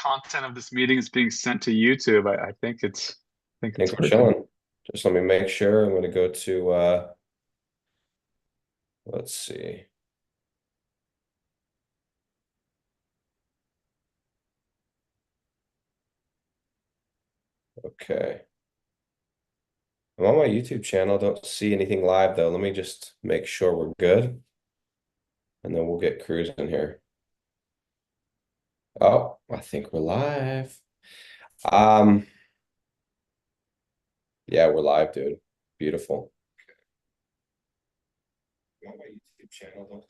content of this meeting is being sent to YouTube. I think I it's think we're working. chilling. Just let me make sure. I'm going to go to, let's see. Okay. I'm on my YouTube channel. Don't see anything live though. Let me just make sure we're good. And then we'll get cruising here. Oh, I think we're live. Um, yeah, we're live, dude. Beautiful. I'm on my YouTube channel. Don't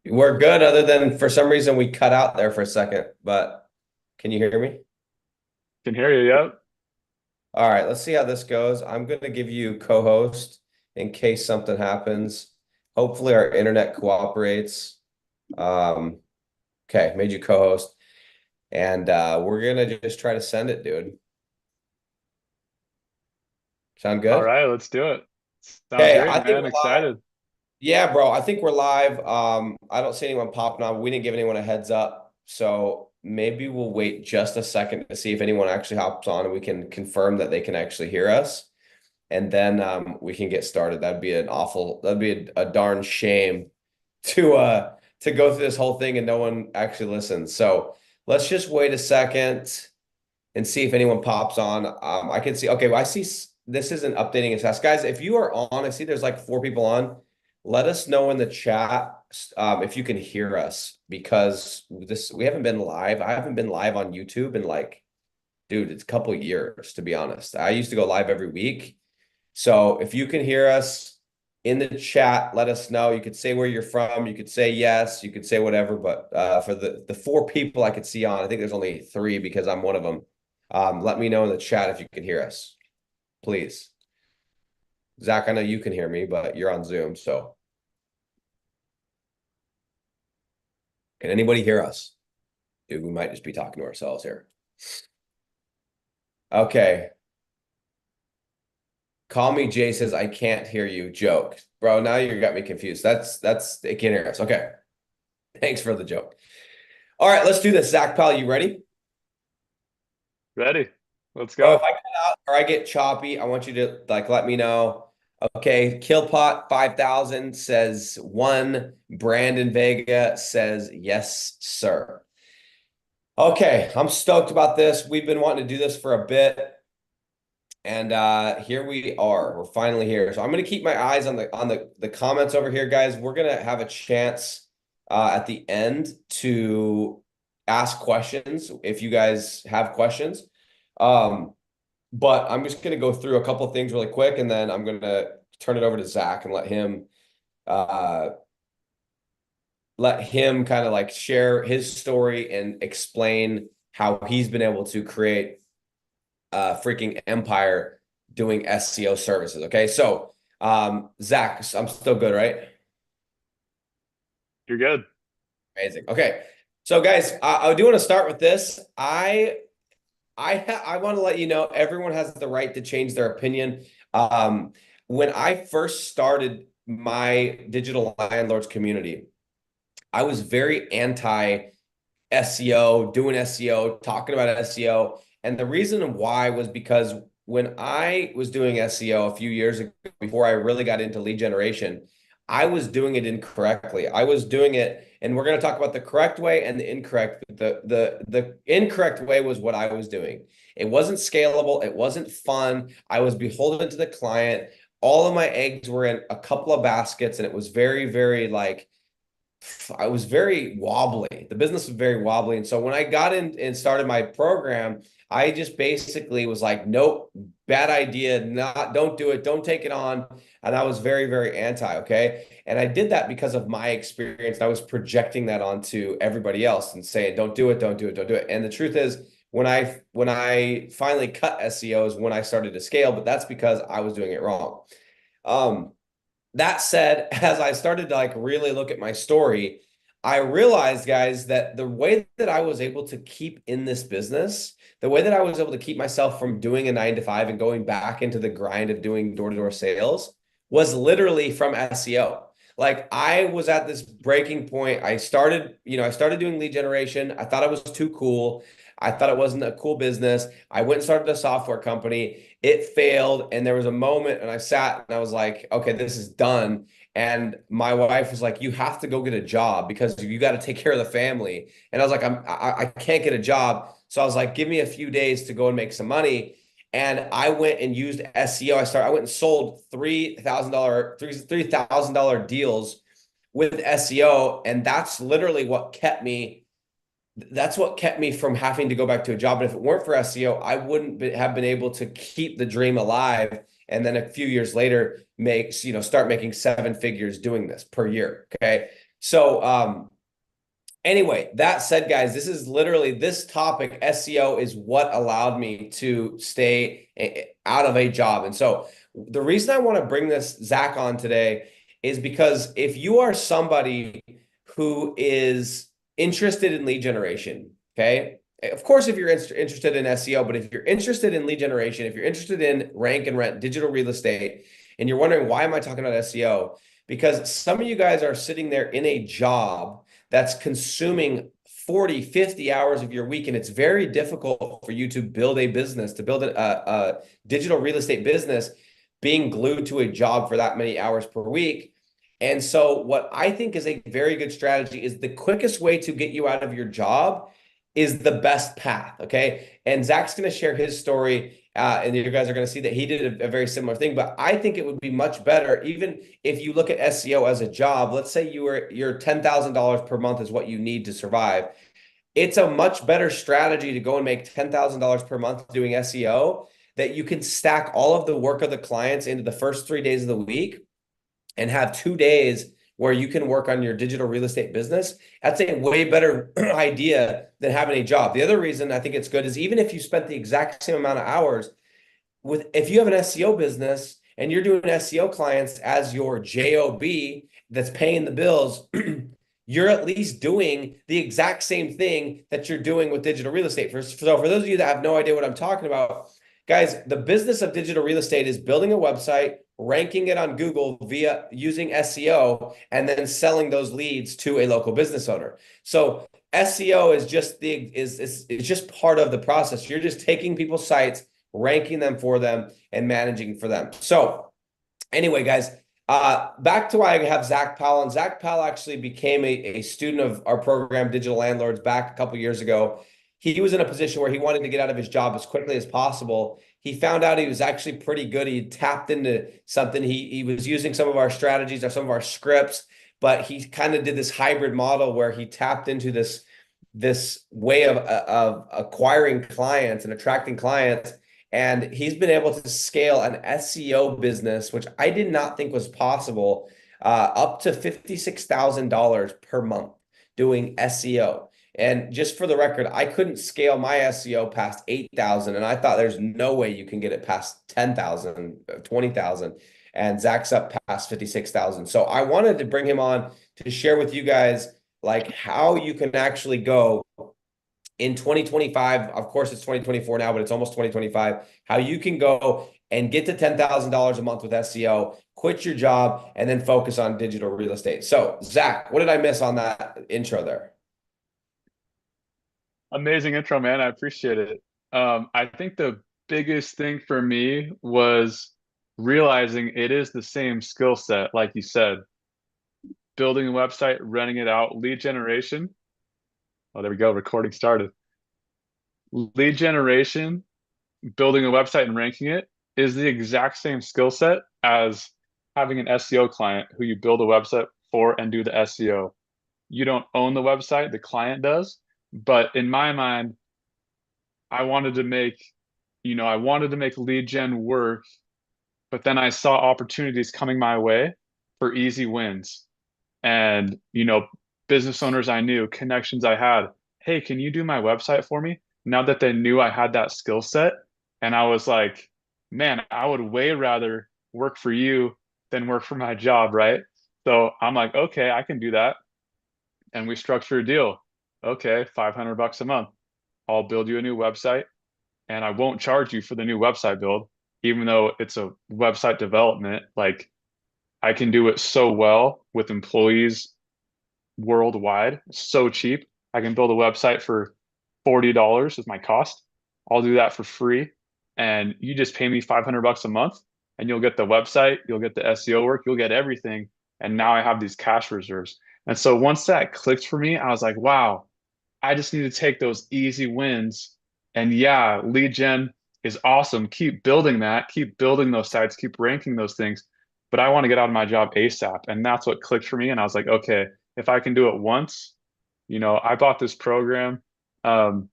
We're good, other than for some reason we cut out there for a second, but can you hear me? Can hear you, yep. All right, let's see how this goes. I'm going to give you co-host in case something happens. Hopefully our internet cooperates. Um, okay, made you co-host. And we're gonna just try to send it, dude. Sound All good? right, let's do it. Sounds Okay, great, I think man. we're live. Excited. Yeah, bro, I think we're live. I don't see anyone popping on. We didn't give anyone a heads up. So maybe we'll wait just a second to see if anyone actually hops on and we can confirm that they can actually hear us. And then we can get started. That'd be a darn shame to go through this whole thing and no one actually listens. So let's just wait a second and see if anyone pops on. I can see, okay, well, I see this isn't updating as fast. Guys, if you are on, I see there's like 4 people on. Let us know in the chat if you can hear us because we haven't been live. I haven't been live on YouTube in like, dude, it's a couple of years, to be honest. I used to go live every week. So if you can hear us in the chat, let us know. You could say where you're from. You could say yes. You could say whatever. But for the 4 people I could see on, I think there's only 3 because I'm one of them. Let me know in the chat if you can hear us, please. Zach, I know you can hear me, but you're on Zoom. So can anybody hear us? Dude, we might just be talking to ourselves here. Okay. Call me Jay says, I can't hear you. Joke. Bro, now you got me confused. They can't hear us. Okay. Thanks for the joke. All right, let's do this. Zach Pal, you ready? Ready. Let's Bro, if go. I cut out or I get choppy, I want you to like let me know. Okay, Killpot 5000 says one. Brandon Vega says yes, sir. Okay, I'm stoked about this. We've been wanting to do this for a bit. And here we are. We're finally here. So I'm gonna keep my eyes on the comments over here, guys. We're gonna have a chance at the end to ask questions if you guys have questions. Um, but I'm just gonna go through a couple of things really quick, and then I'm gonna turn it over to Zach and uh let him kind of like share his story and explain how he's been able to create a freaking empire doing SEO services. Okay, so Zach, I'm still good, right? You're good. Amazing. Okay, so guys, I do want to start with this. I want to let you know everyone has the right to change their opinion. When I first started my digital landlords community, I was very anti SEO, doing SEO, talking about SEO. And the reason why was because when I was doing SEO a few years ago, before I really got into lead generation, I was doing it incorrectly. I was doing it, and we're going to talk about the correct way and the incorrect. The incorrect way was what I was doing. It wasn't scalable. It wasn't fun. I was beholden to the client. All of my eggs were in a couple of baskets, and it was very, very like I was very wobbly. The business was very wobbly. And so when I got in and started my program, I just basically was like, nope, bad idea. Not, don't do it. Don't take it on. And I was very, very anti. Okay. And I did that because of my experience. I was projecting that onto everybody else and saying, don't do it, don't do it, don't do it. And the truth is, when I finally cut SEOs, when I started to scale, but that's because I was doing it wrong. Um, that said, as I started to like really look at my story, I realized, guys, that the way that I was able to keep in this business, the way that I was able to keep myself from doing a 9 to 5 and going back into the grind of doing door-to-door sales was literally from SEO. Like I was at this breaking point. I started doing lead generation. I thought it was too cool. I thought it wasn't a cool business. I went and started a software company. It failed. And there was a moment and I sat and I was like, okay, this is done. And my wife was like, you have to go get a job because you got to take care of the family. And I was like, I can't get a job. So I was like, give me a few days to go and make some money. And I went and used SEO. I went and sold $3,000 deals with SEO. And that's what kept me from having to go back to a job. But if it weren't for SEO, I wouldn't have been able to keep the dream alive. And then a few years later, start making 7 figures doing this per year. Okay. So, anyway, that said, guys, this topic, SEO, is what allowed me to stay out of a job. And so the reason I want to bring this Zach on today is because if you are somebody who is interested in lead generation, okay? Of course, if you're interested in SEO, but if you're interested in lead generation, if you're interested in rank and rent, digital real estate, and you're wondering, why am I talking about SEO? Because some of you guys are sitting there in a job that's consuming 40, 50 hours of your week. And it's very difficult for you to build a business, to build a digital real estate business, being glued to a job for that many hours per week. And so what I think is a very good strategy is the quickest way to get you out of your job is the best path. Okay. And Zach's going to share his story. And you guys are going to see that he did a very similar thing. But I think it would be much better, even if you look at SEO as a job. Let's say your $10,000 per month is what you need to survive. It's a much better strategy to go and make $10,000 per month doing SEO, that you can stack all of the work of the clients into the first 3 days of the week and have 2 days where you can work on your digital real estate business. That's a way better idea than having a job. The other reason I think it's good is, even if you spent the exact same amount of hours if you have an SEO business and you're doing SEO clients as your job that's paying the bills, you're at least doing the exact same thing that you're doing with digital real estate. So for those of you that have no idea what I'm talking about, guys, the business of digital real estate is building a website, ranking it on Google via using SEO, and then selling those leads to a local business owner. So SEO is just part of the process. You're just taking people's sites, ranking them for them, and managing for them. So anyway, guys, back to why I have Zack Powell. And Zack Powell actually became a student of our program, Digital Landlords, back a couple years ago. He was in a position where he wanted to get out of his job as quickly as possible. He found out he was actually pretty good. He tapped into something. He was using some of our strategies or some of our scripts, but he kind of did this hybrid model where he tapped into this way of acquiring clients and attracting clients. And he's been able to scale an SEO business, which I did not think was possible, up to $56,000 per month doing SEO. And just for the record, I couldn't scale my SEO past 8,000. And I thought there's no way you can get it past 10,000, 20,000. And Zach's up past 56,000. So I wanted to bring him on to share with you guys like how you can actually go in 2025. Of course, it's 2024 now, but it's almost 2025. How you can go and get to $10,000 a month with SEO, quit your job, and then focus on digital real estate. So, Zach, what did I miss on that intro there? Amazing intro, man. I appreciate it. I think the biggest thing for me was realizing it is the same skill set, like you said, building a website, running it out, lead generation. Oh, there we go. Recording started. Lead generation, building a website and ranking it is the exact same skill set as having an SEO client who you build a website for and do the SEO. you don't own the website, the client does. But in my mind, I wanted to make, I wanted to make lead gen work, but then I saw opportunities coming my way for easy wins. And, business owners I knew, connections I had, hey, can you do my website for me? Now that they knew I had that skill set, and I was like, man, I would way rather work for you than work for my job, right? So I'm like, okay, I can do that. And we structure a deal. Okay, 500 bucks a month. I'll build you a new website and I won't charge you for the new website build, even though it's a website development. Like I can do it so well with employees worldwide, so cheap. I can build a website for $40 is my cost. I'll do that for free. And you just pay me 500 bucks a month and you'll get the website, you'll get the SEO work, you'll get everything. And now I have these cash reserves. And so once that clicked for me, I was like, wow, I just need to take those easy wins. And yeah, lead gen is awesome. Keep building that, keep building those sites, keep ranking those things. But I want to get out of my job ASAP. And that's what clicked for me. And I was like, okay, if I can do it once, I bought this program, um,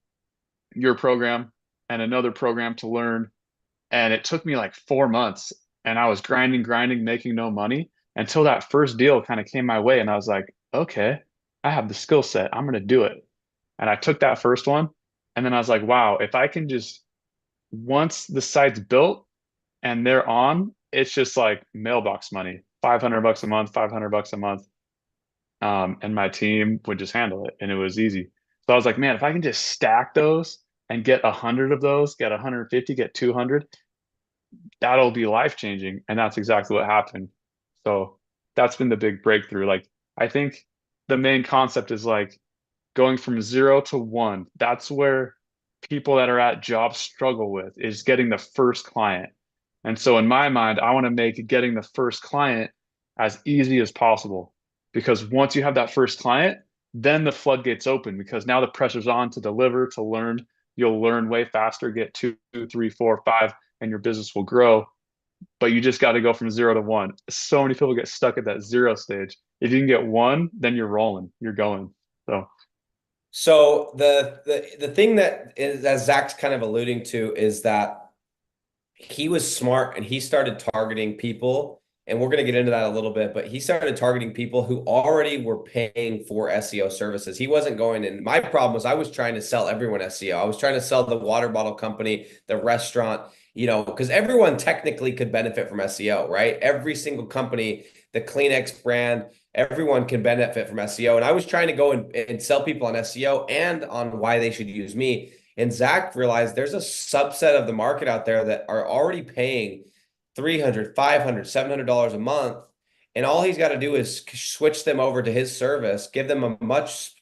your program, and another program to learn. And it took me like 4 months. And I was grinding, grinding, making no money until that first deal kind of came my way. And I was like, okay, I have the skill set. I'm going to do it. And I took that first one. And then I was like, wow, if I can just, once the site's built and they're on, it's just like mailbox money, 500 bucks a month, 500 bucks a month. And my team would just handle it. And it was easy. So I was like, man, if I can just stack those and get 100 of those, get 150, get 200, that'll be life changing. And that's exactly what happened. So that's been the big breakthrough. Like, I think the main concept is like, going from 0 to 1. That's where people that are at jobs struggle with is getting the first client. And so in my mind, I want to make getting the first client as easy as possible. Because once you have that first client, then the floodgates open because now the pressure's on to deliver, to learn. You'll learn way faster, get two, three, four, five, and your business will grow. But you just got to go from 0 to 1. So many people get stuck at that zero stage. If you can get one, then you're rolling, you're going. So So the thing that is, as Zach's kind of alluding to, is that he was smart and he started targeting people, and we're going to get into that a little bit, but he started targeting people who already were paying for SEO services. He wasn't going in. My problem was I was trying to sell everyone SEO. I was trying to sell the water bottle company, the restaurant, because everyone technically could benefit from SEO, right? Every single company, the Kleenex brand, everyone can benefit from SEO. And I was trying to go and sell people on SEO and on why they should use me. And Zach realized there's a subset of the market out there that are already paying $300, $500, $700 a month. And all he's got to do is switch them over to his service, give them a much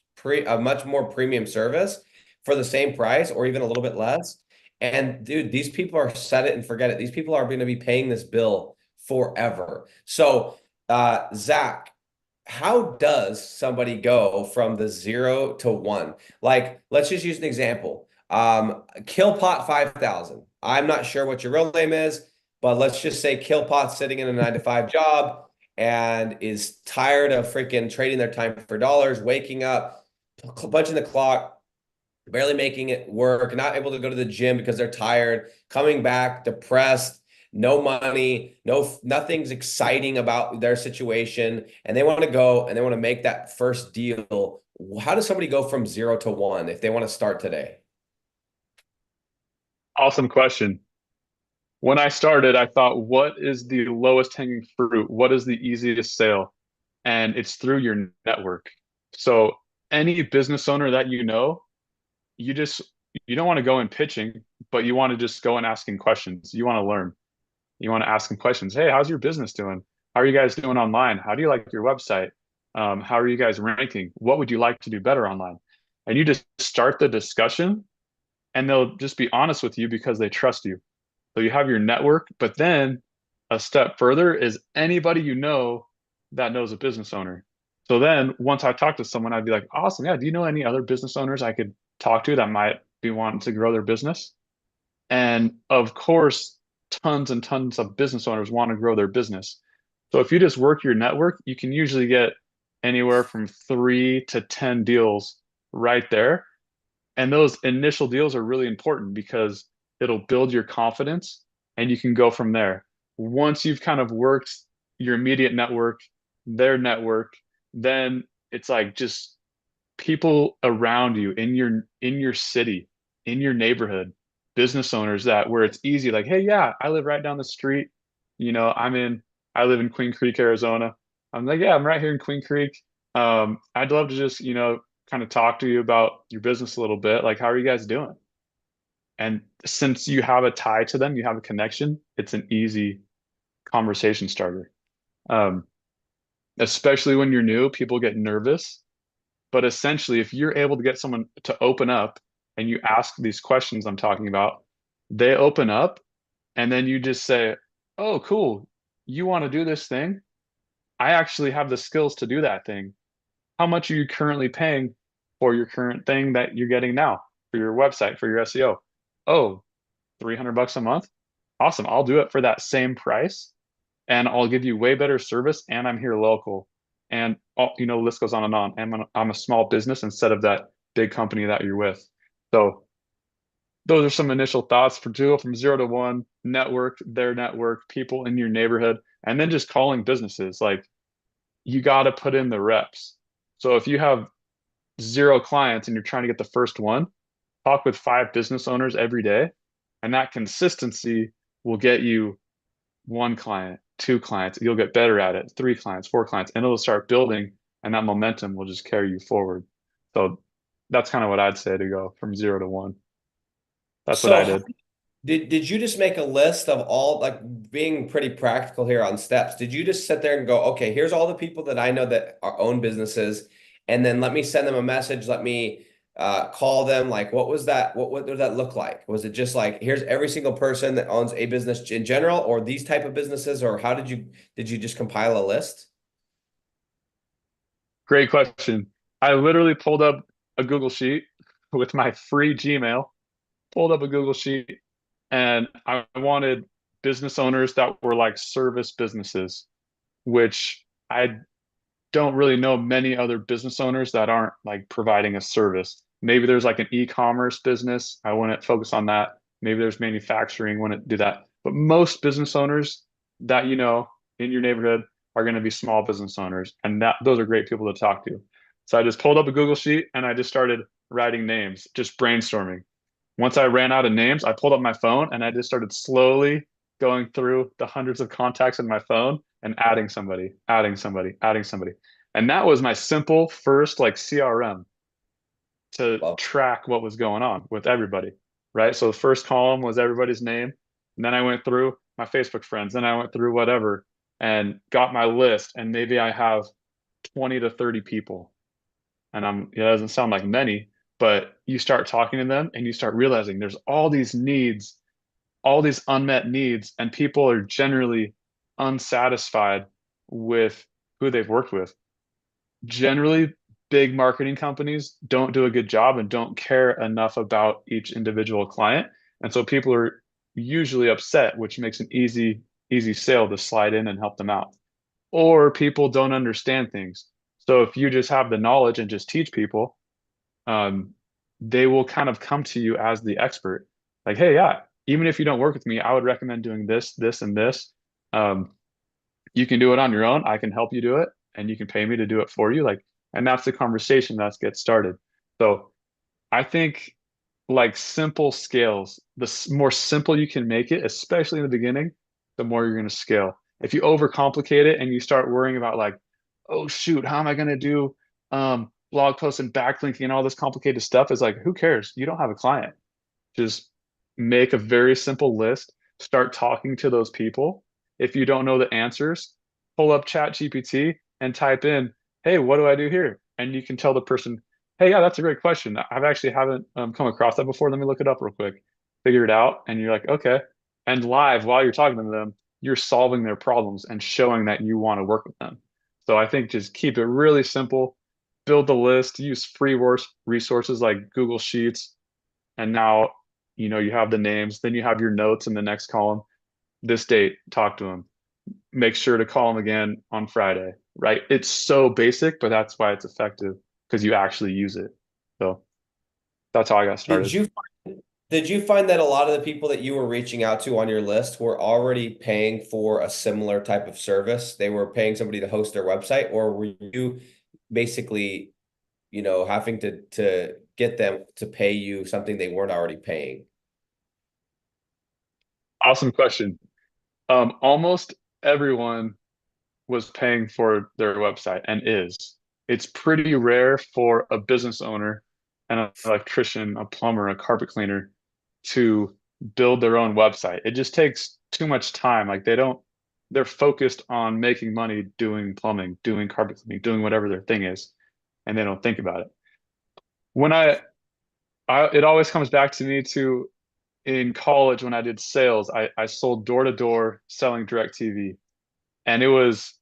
more premium service for the same price or even a little bit less. And dude, these people are set it and forget it. These people are going to be paying this bill forever. So, Zach, how does somebody go from the 0 to 1? Like, let's just use an example. Killpot 5000. I'm not sure what your real name is, but let's just say Killpot's sitting in a 9 to 5 job and is tired of freaking trading their time for dollars, waking up, punching the clock, barely making it work, not able to go to the gym because they're tired, coming back depressed, no money, nothing's exciting about their situation, and they want to go and they want to make that first deal. How does somebody go from 0 to 1 if they want to start today? awesome question. When I started, I thought, what is the lowest hanging fruit? What is the easiest sale? And it's through your network. So any business owner that you just you don't want to go in pitching, but you want to just go and asking questions. You want to learn. You want to ask them questions. Hey, how's your business doing? How are you guys doing online? How do you like your website? How are you guys ranking? What would you like to do better online? And you just start the discussion, and they'll just be honest with you because they trust you. So you have your network, but then a step further is anybody that knows a business owner. So then once I talk to someone, I'd be like, awesome. Yeah. Do you know any other business owners I could talk to that might be wanting to grow their business? And of course, tons and tons of business owners want to grow their business. So if you just work your network, you can usually get anywhere from 3 to 10 deals right there. And those initial deals are really important because it'll build your confidence and you can go from there. Once you've kind of worked your immediate network, their network, then it's like just people around you in your city, in your neighborhood, business owners that where it's easy, like, hey, yeah, I live right down the street. You know, I live in Queen Creek, Arizona. I'm like, yeah, I'm right here in Queen Creek. I'd love to just, kind of talk to you about your business a little bit. Like, how are you guys doing? And since you have a tie to them, you have a connection, it's an easy conversation starter. Um, Especially when you're new, people get nervous. But essentially, if you're able to get someone to open up and you ask these questions I'm talking about, they open up and then you just say, oh, cool. You want to do this thing? I actually have the skills to do that thing. How much are you currently paying for your current thing that you're getting now for your website, for your SEO? Oh, 300 bucks a month? Awesome. I'll do it for that same price and I'll give you way better service and I'm here local. And the list goes on and on. I'm a small business instead of that big company that you're with. So those are some initial thoughts for Jewel from 0 to 1, network, their network, people in your neighborhood, and then just calling businesses. Like you got to put in the reps. So if you have 0 clients and you're trying to get the first one, talk with 5 business owners every day, and that consistency will get you 1 client, 2 clients. You'll get better at it, 3 clients, 4 clients, and it'll start building, and that momentum will just carry you forward. So that's kind of what I'd say to go from 0 to 1. That's what So I did. did you just make a list of all, like, being pretty practical here on steps? Did you just sit there and go, okay, here's all the people that I know that are own businesses, and then let me send them a message, let me call them? Like, what was that? What did that look like? Was it just like, here's every single person that owns a business in general, or these type of businesses, or how did you just compile a list? Great question. I literally pulled up a Google Sheet with my free Gmail, pulled up a Google Sheet, and I wanted business owners that were like service businesses, which I don't really know many other business owners that aren't like providing a service. Maybe there's like an e-commerce business. I wouldn't focus on that. Maybe there's manufacturing, wouldn't do that. But most business owners that you know in your neighborhood are going to be small business owners, and that those are great people to talk to. So I just pulled up a Google Sheet and I just started writing names, just brainstorming. Once I ran out of names, I pulled up my phone and I just started slowly going through the hundreds of contacts in my phone and adding somebody, adding somebody, adding somebody. And that was my simple first like CRM to Well, track what was going on with everybody, right? So the first column was everybody's name. And then I went through my Facebook friends. Then I went through whatever and got my list. And maybe I have 20 to 30 people. And it doesn't sound like many, but you start talking to them and you start realizing there's all these needs, all these unmet needs, and people are generally unsatisfied with who they've worked with. Generally, big marketing companies don't do a good job and don't care enough about each individual client. And so people are usually upset, which makes an easy sale to slide in and help them out. Or people don't understand things. So if you just have the knowledge and just teach people, um, they will kind of come to you as the expert. Like, hey, yeah, even if you don't work with me, I would recommend doing this, this, and this. Um, you can do it on your own. I can help you do it, and you can pay me to do it for you. Like, and that's the conversation that gets started. So I think like simple scales, more simple you can make it, especially in the beginning, the more you're going to scale. If you overcomplicate it and you start worrying about like, oh shoot, how am I going to do blog posts and backlinking and all this complicated stuff? Is like, who cares? You don't have a client. Just make a very simple list, start talking to those people. If you don't know the answers, pull up Chat GPT and type in, hey, what do I do here? And you can tell the person, hey, yeah, that's a great question. I've actually haven't come across that before. Let me look it up real quick. Figure it out. And you're like, okay. And live, while you're talking to them, you're solving their problems and showing that you want to work with them. So I think just keep it really simple, build the list, use free resources like Google Sheets, and now you have the names, then you have your notes in the next column. This date, talk to them. Make sure to call them again on Friday. right? It's so basic, but that's why it's effective because you actually use it. So that's how I got Did started. you did you find that a lot of the people that you were reaching out to on your list were already paying for a similar type of service? They were paying somebody to host their website, or were you basically, having to get them to pay you something they weren't already paying? Awesome question. Almost everyone was paying for their website and is. It's pretty rare for a business owner, an electrician, a plumber, a carpet cleaner to build their own website. It just takes too much time. Like they're focused on making money doing plumbing, doing carpet cleaning, doing whatever their thing is, and they don't think about it. When it always comes back to me to in college when I did sales, I sold door to door selling direct TV. And it was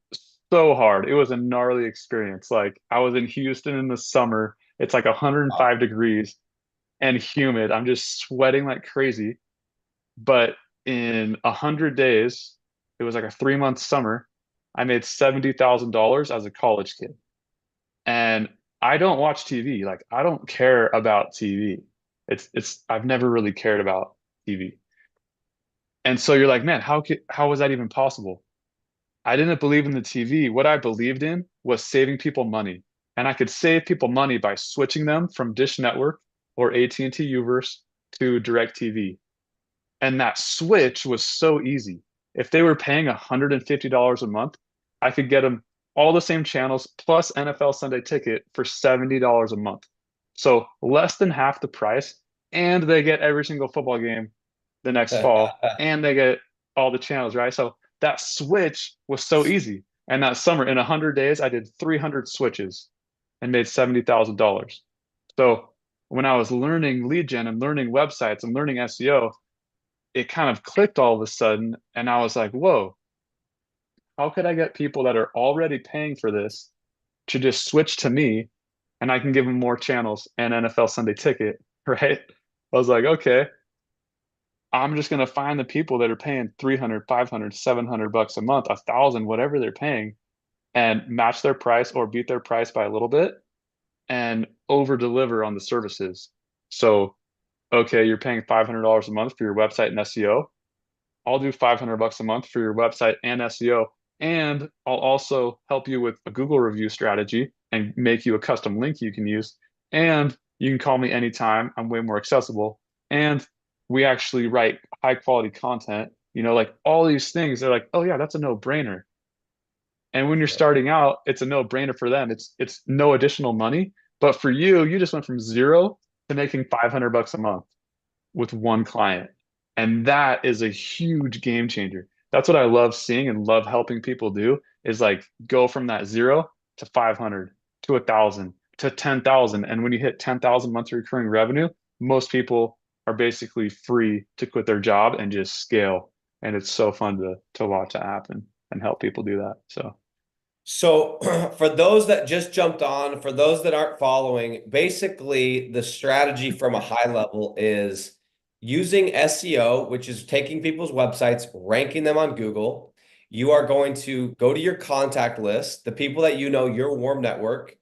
so hard. It was a gnarly experience. Like I was in Houston in the summer. It's like 105 degrees and humid. I'm just sweating like crazy. But in 100 days, it was like a 3 month summer. I made $70,000 as a college kid. And I don't watch TV. Like I don't care about TV. I've never really cared about TV. And so you're like, man, how was that even possible? I didn't believe in the TV. What I believed in was saving people money. And I could save people money by switching them from Dish Network or AT&T Uverse to DirecTV. And that switch was so easy. If they were paying $150 a month, I could get them all the same channels plus NFL Sunday Ticket for $70 a month. So less than half the price, and they get every single football game the next fall, and they get all the channels, right? So that switch was so easy. And that summer, in 100 days, I did 300 switches and made $70,000. So when I was learning lead gen and learning websites and learning SEO, it kind of clicked all of a sudden. And I was like, whoa, how could I get people that are already paying for this to just switch to me and I can give them more channels and NFL Sunday Ticket, right? I was like, okay, I'm just going to find the people that are paying 300, 500, 700 bucks a month, 1,000, whatever they're paying, and match their price or beat their price by a little bit and over deliver on the services. So, okay, you're paying $500 a month for your website and SEO. I'll do 500 bucks a month for your website and SEO. And I'll also help you with a Google review strategy and make you a custom link you can use. And you can call me anytime. I'm way more accessible. And we actually write high quality content. Like all these things, they're like, oh yeah, that's a no-brainer. And when you're starting out, it's a no-brainer for them. It's no additional money. But for you, you just went from zero to making 500 bucks a month with one client. And that is a huge game changer. That's what I love seeing and love helping people do is like go from that zero to 500 to 1,000 to 10,000. And when you hit 10,000 monthly recurring revenue, most people are basically free to quit their job and just scale. And it's so fun to watch that happen and help people do that. So So, for those that just jumped on, for those that aren't following, basically the strategy from a high level is using SEO, which is taking people's websites, ranking them on Google. You are going to go to your contact list, the people that you know, your warm network,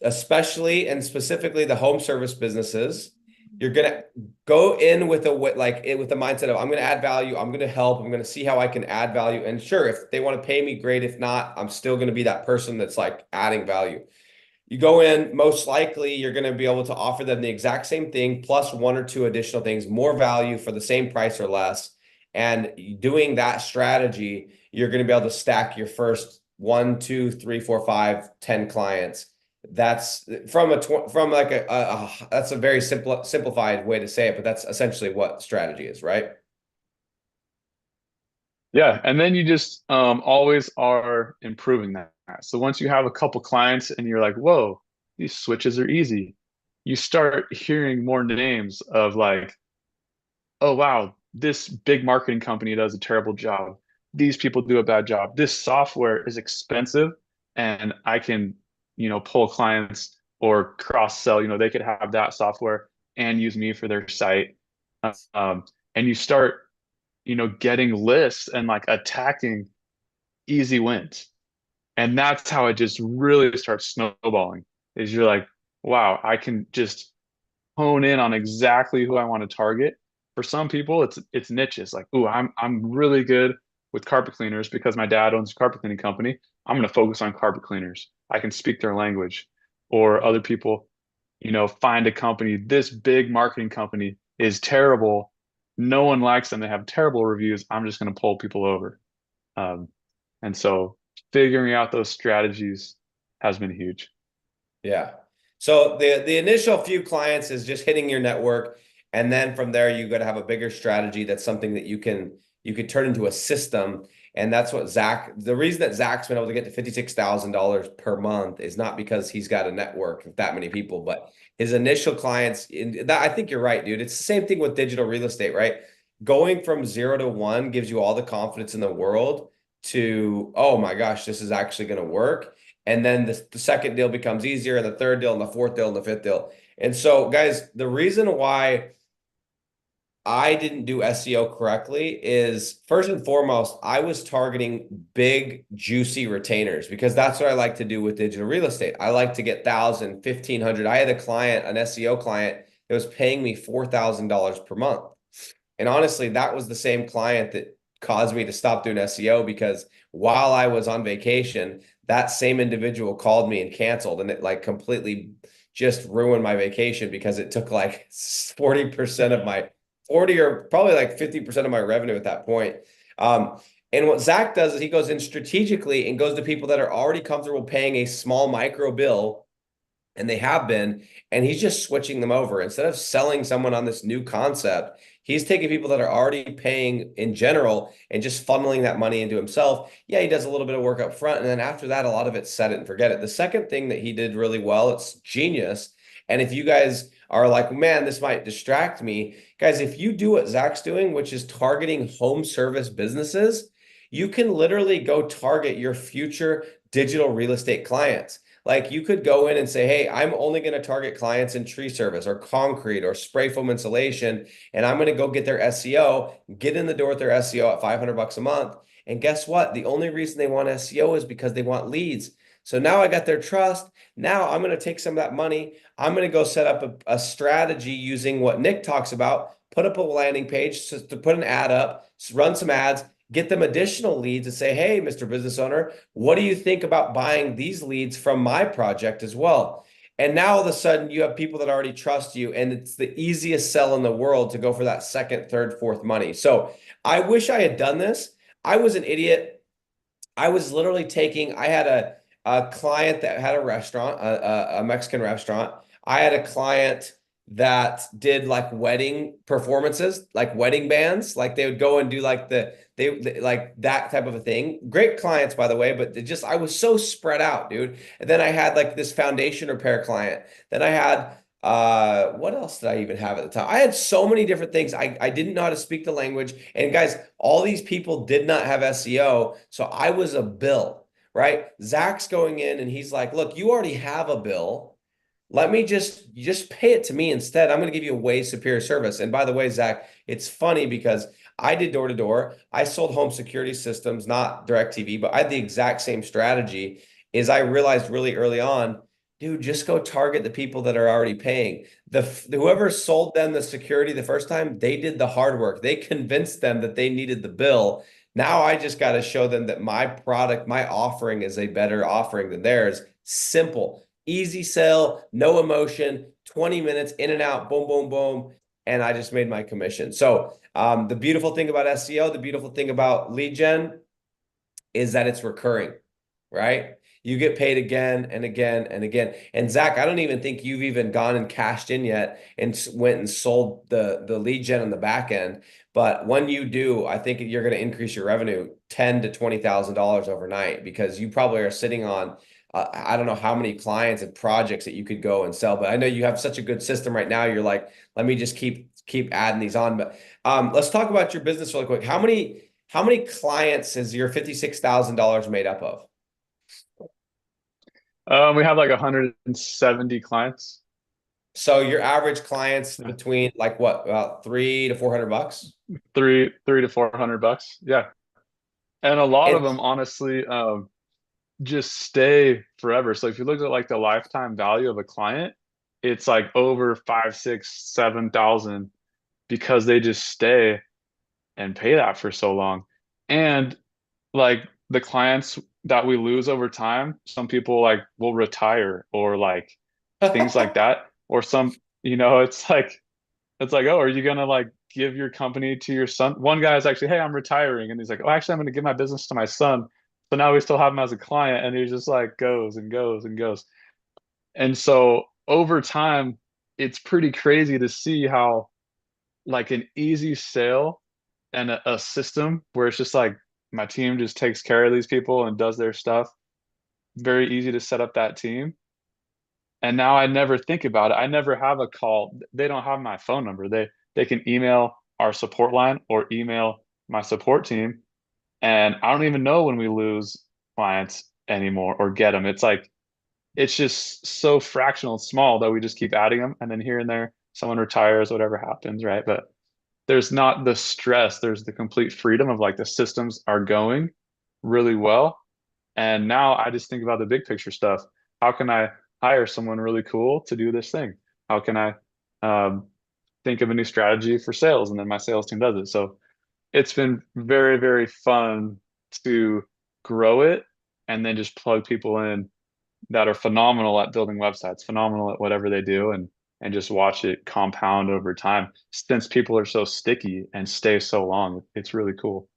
especially and specifically the home service businesses. You're gonna go in with with the mindset of I'm gonna add value, I'm gonna help, I'm gonna see how I can add value. And sure, if they want to pay me, great. If not, I'm still gonna be that person that's like adding value. You go in, most likely you're going to be able to offer them the exact same thing plus one or two additional things, more value for the same price or less. And doing that strategy, you're going to be able to stack your first one, two, three, four, five, 10 clients. That's from like that's a very simplified way to say it, but that's essentially what strategy is, right? yeah, and then you just always are improving that. So once you have a couple clients and you're like, whoa, these switches are easy, you start hearing more names of like, oh wow, this big marketing company does a terrible job. These people do a bad job. This software is expensive and I can, pull clients or cross sell, they could have that software and use me for their site. Um, and you start, getting lists and like attacking easy wins. And that's how it just really starts snowballing. Is you're like, wow, I can just hone in on exactly who I want to target. For some people, it's niches. Like, ooh, I'm really good with carpet cleaners because my dad owns a carpet cleaning company. I'm going to focus on carpet cleaners. I can speak their language. Or other people, find a company. This big marketing company is terrible. No one likes them. They have terrible reviews. I'm just going to pull people over. Um, and so figuring out those strategies has been huge. Yeah. So the initial few clients is just hitting your network, and then from there you got to have a bigger strategy. That's something that you could turn into a system, and that's what Zach. The reason that Zach's been able to get to $56,000 per month is not because he's got a network of that many people, but his initial clients. In that, I think you're right, dude. It's the same thing with digital real estate, right? Going from 0 to 1 gives you all the confidence in the world to, oh my gosh, this is actually going to work. And then the second deal becomes easier, and the third deal, and the fourth deal, and the fifth deal. And so, guys, the reason why I didn't do SEO correctly is first and foremost, I was targeting big, juicy retainers because that's what I like to do with digital real estate. I like to get 1,000, 1,500. I had a client, an SEO client, that was paying me $4,000 per month. And honestly, that was the same client that caused me to stop doing SEO because while I was on vacation, that same individual called me and canceled, and it like completely just ruined my vacation because it took like 40% of my 40 or probably like 50% of my revenue at that point. And what Zach does is he goes in strategically and goes to people that are already comfortable paying a small micro bill, and they have been, and he's just switching them over. Instead of selling someone on this new concept, he's taking people that are already paying in general and just funneling that money into himself. Yeah, he does a little bit of work up front, and then after that, a lot of it's set it and forget it. The second thing that he did really well, it's genius. And if you guys are like, man, this might distract me, guys, if you do what Zach's doing, which is targeting home service businesses, you can literally go target your future digital real estate clients. Like you could go in and say, hey, I'm only going to target clients in tree service or concrete or spray foam insulation, and I'm going to go get their SEO, get in the door with their SEO at $500 a month. And guess what? The only reason they want SEO is because they want leads. So now I got their trust. Now I'm going to take some of that money. I'm going to go set up a strategy using what Nick talks about, put up a landing page to put an ad up, run some ads, get them additional leads and say, hey, Mr. Business Owner, what do you think about buying these leads from my project as well? And now all of a sudden you have people that already trust you, and it's the easiest sell in the world to go for that second, third, fourth money. So I wish I had done this. I was an idiot. I was literally taking, I had a client that had a restaurant, a Mexican restaurant. I had a client that did like wedding performances, like wedding bands. Like they would go and do like they like that type of a thing. Great clients, by the way, but it just, I was so spread out, dude. And then I had like this foundation repair client. Then I had, what else did I even have at the time? I had so many different things. I didn't know how to speak the language. And guys, all these people did not have SEO. So I was a bill, right? Zach's going in and he's like, look, you already have a bill. Let me just pay it to me instead. I'm going to give you a way superior service. And by the way, Zach, it's funny because I did door to door. I sold home security systems, not DirecTV, but I had the exact same strategy. Is I realized really early on, dude, just go target the people that are already paying. Whoever sold them the security the first time, they did the hard work. They convinced them that they needed the bill. Now I just got to show them that my product, my offering is a better offering than theirs. Simple, easy sell, no emotion, 20 minutes in and out, boom, boom, boom. And I just made my commission. So the beautiful thing about SEO, the beautiful thing about lead gen is that it's recurring, right? You get paid again and again and again. And Zach, I don't even think you've even gone and cashed in yet and went and sold the lead gen on the back end. But when you do, I think you're going to increase your revenue $10,000 to $20,000 overnight because you probably are sitting on I don't know how many clients and projects that you could go and sell. But I know you have such a good system right now. You're like, let me just keep adding these on. But let's talk about your business really quick. How many clients is your $56,000 made up of? We have like 170 clients. So your average clients Yeah. between like what, about 300 to 400 bucks? Three to 400 bucks. Yeah. And a lot And of them, honestly, just stay forever. So if you look at like the lifetime value of a client, it's like over five, six, 7,000 because they just stay and pay that for so long. And like the clients that we lose over time, some people like will retire or like things like that. Or some, it's like, oh, are you gonna like give your company to your son? One guy is actually, hey, I'm retiring. And he's like, oh, actually, I'm gonna give my business to my son. So now we still have him as a client, and he just like goes and goes and goes. And so over time, it's pretty crazy to see how like an easy sale and a system where it's just like my team just takes care of these people and does their stuff. Very easy to set up that team. And now I never think about it. I never have a call. They don't have my phone number. They can email our support line or email my support team. And I don't even know when we lose clients anymore or get them. It's like it's just so fractional and small that we just keep adding them. And then here and there, someone retires, whatever happens, right? But there's not the stress. There's the complete freedom of like the systems are going really well. And now I just think about the big picture stuff. How can I hire someone really cool to do this thing? How can I um, think of a new strategy for sales? And then my sales team does it. So it's been very, very fun to grow it and then just plug people in that are phenomenal at building websites, phenomenal at whatever they do, and just watch it compound over time. Since people are so sticky and stay so long, it's really cool.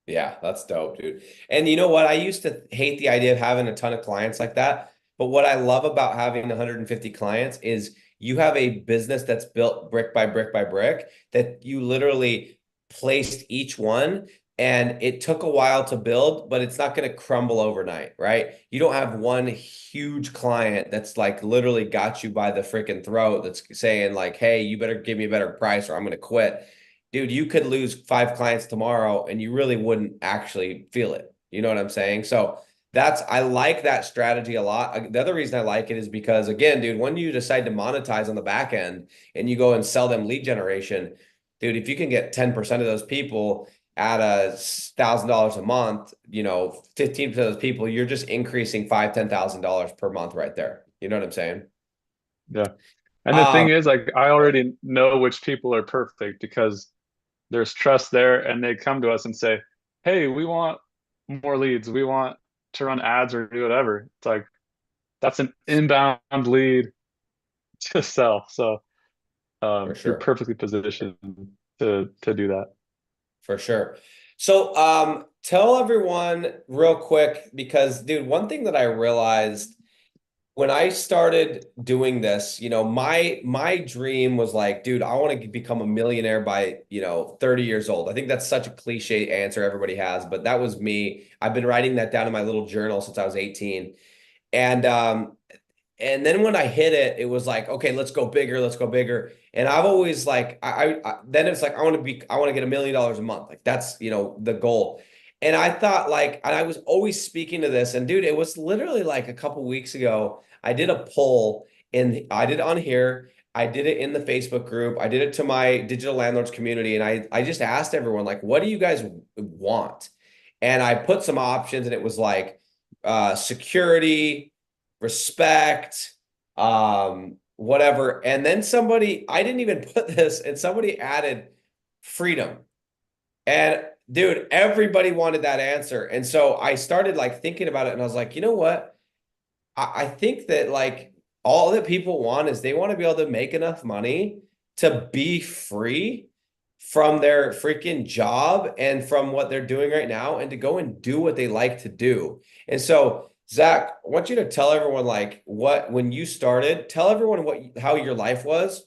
Yeah, that's dope, dude. And you know what? I used to hate the idea of having a ton of clients like that. But what I love about having 150 clients is you have a business that's built brick by brick by brick that you literally placed each one. And it took a while to build, but it's not going to crumble overnight, right? You don't have one huge client that's like literally got you by the freaking throat that's saying like, hey, you better give me a better price or I'm going to quit. Dude, you could lose 5 clients tomorrow and you really wouldn't actually feel it. You know what I'm saying? So I like that strategy a lot. The other reason I like it is because, again, dude, when you decide to monetize on the back end and you go and sell them lead generation, dude, if you can get 10% of those people at $1,000 a month, 15% of those people, you're just increasing $10,000 per month right there. You know what I'm saying? Yeah. And the Um, thing is, like, I already know which people are perfect because there's trust there, and they come to us and say, "Hey, we want more leads. We want to run ads or do whatever." It's like that's an inbound lead to sell. So for you're sure. perfectly positioned to do that. For sure. So, tell everyone real quick because, dude, one thing that I realized when I started doing this, my dream was like, dude, I want to become a millionaire by, 30 years old. I think that's such a cliche answer everybody has, but that was me. I've been writing that down in my little journal since I was 18. And then when I hit it, it was like, okay, let's go bigger, let's go bigger. And I've always like, then it's like, I want to get $1 million a month. Like that's, the goal. And I thought like, and I was always speaking to this and dude, it was literally like a couple weeks ago, I did a poll and I did it on here. I did it in the Facebook group. I did it to my digital landlords community. And I just asked everyone like, what do you guys want? And I put some options and it was like, security, respect, whatever. And then I didn't even put this, and somebody added freedom. And dude, everybody wanted that answer. And so I started like thinking about it and I was like, you know what? I think that like all that people want is they want to be able to make enough money to be free from their freaking job and from what they're doing right now and to go and do what they like to do. And so, Zach, I want you to tell everyone like when you started, tell everyone how your life was,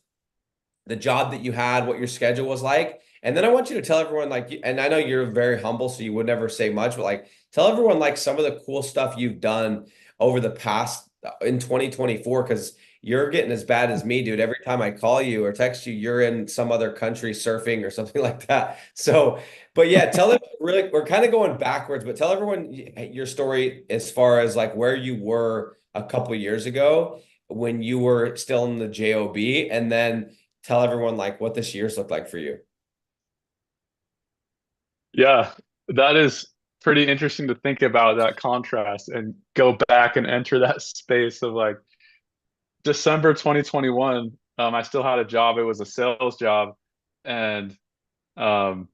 the job that you had, what your schedule was like. And then I want you to tell everyone like, and I know you're very humble, so you would never say much, but like tell everyone like some of the cool stuff you've done over the past in 2024, because you're getting as bad as me, dude. Every time I call you or text you, you're in some other country surfing or something like that. So, but yeah, tell it really, we're kind of going backwards, but tell everyone your story as far as like where you were a couple years ago when you were still in the job, and then tell everyone like what this year's looked like for you. Yeah, that is pretty interesting to think about that contrast and go back and enter that space of like December 2021. I still had a job. It was a sales job, and um,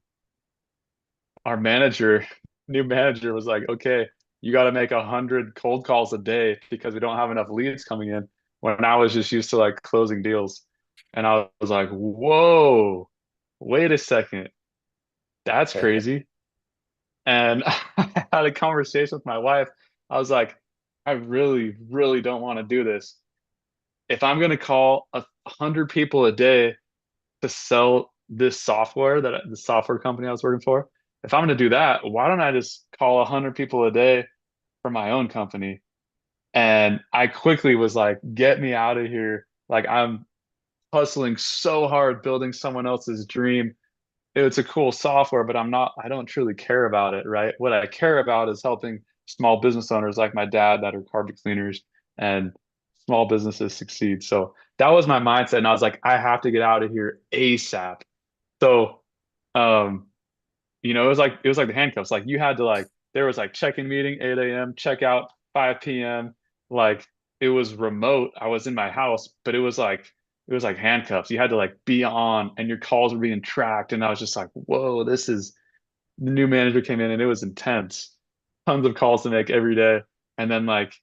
our manager, new manager, was like, "Okay, you got to make 100 cold calls a day because we don't have enough leads coming in." When I was just used to like closing deals, and I was like, "Whoa, wait a second, that's crazy." And I had a conversation with my wife. I was like, "I really, really don't want to do this. If I'm going to call 100 people a day to sell this software the software company I was working for, if I'm going to do that, why don't I just call 100 people a day for my own company?" And I quickly was like, get me out of here. Like I'm hustling so hard building someone else's dream. It's a cool software, but I don't truly care about it, right? What I care about is helping small business owners like my dad that are carpet cleaners and small businesses succeed. So that was my mindset. And I was like, I have to get out of here ASAP. So, um, it was like the handcuffs. Like you had to like there was like check-in meeting 8 a.m., check out 5 p.m. Like it was remote. I was in my house, but it was like handcuffs. You had to like be on and your calls were being tracked. And I was just like, whoa, this is the new manager came in and it was intense. Tons of calls to make every day. And then like,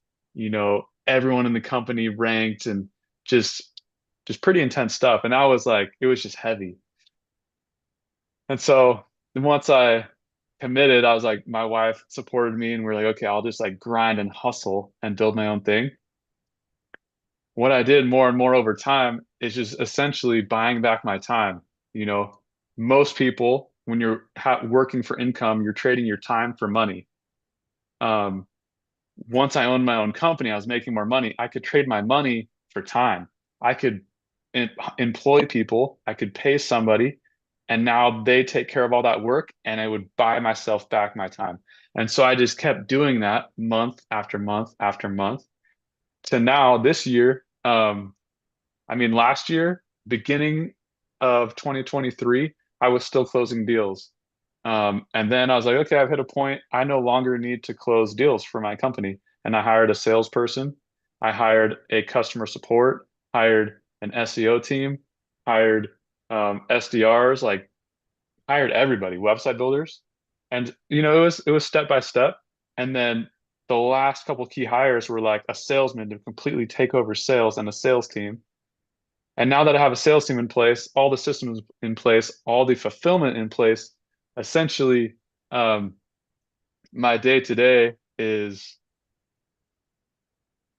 everyone in the company ranked and just pretty intense stuff. And I was like, it was just heavy. And so once I committed, I was like, my wife supported me and we're like, okay, I'll just like grind and hustle and build my own thing. What I did more and more over time is just essentially buying back my time. You know, most people, when you're working for income, you're trading your time for money. Um, Once I owned my own company, I was making more money. I could trade my money for time. I could employ people, I could pay somebody, and now they take care of all that work, and I would buy myself back my time. And so I just kept doing that month after month after month to now this year. I mean, last year, beginning of 2023, I was still closing deals. And then I was like, okay, I've hit a point. I no longer need to close deals for my company. And I hired a salesperson. I hired a customer support, hired an SEO team, hired SDRs, like hired everybody, website builders. And it was step by step. And then the last couple key hires were like a salesman to completely take over sales and a sales team. And now that I have a sales team in place, all the systems in place, all the fulfillment in place, essentially, um, my day to day is